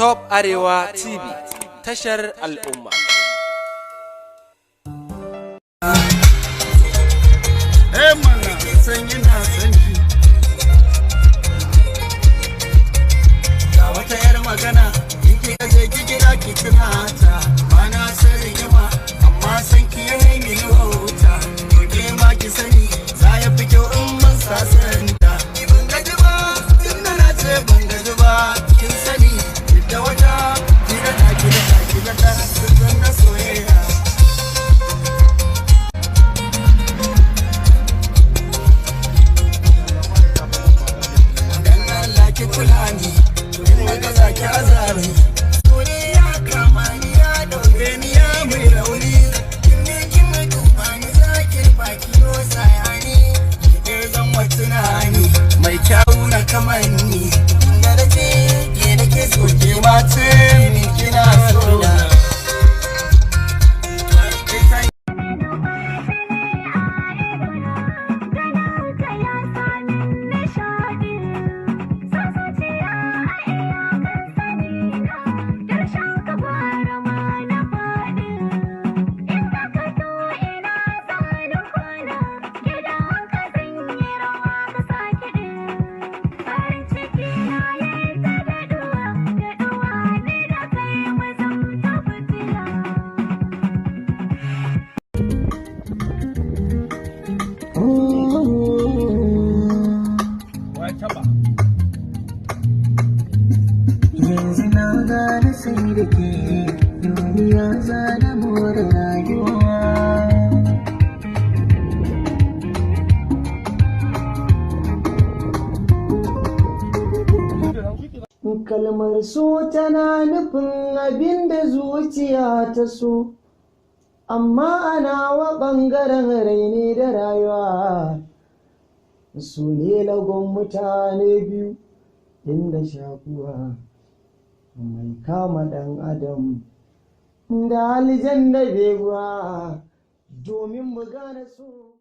Top Arewa TV, tashar al'umma. Mana san yana san ki. Ga wata yar magana yake kaje ki gida ki tuna ta. Bana san rigima amma san ki yayi mini wauta. Ke ma ki sani za ya fi kyau in mun sasanta. Ban gaji ba tunda na ce ban gaji ba. Kin sani da wata kira da sun na soyayya. Kulani, wanda zaki azari, sore ya kama ni ya daure ni ya mai rauni. Kin mai duba ni zaki baki yo sayani, ke zan wata nani mai kyau na kamanni. Da ke da ke so ke mace min kina so na. Yanzu na gane sai da ke duniya za da more rayuwa. Kalmar so tana nufin abin da zuciya ta so, amma ana wa ɓangaren raini da rayuwa. Su ne lagon mutane biyu inda shakuwa mai kama ɗan adam da aljan da beguwa domin mu gane so.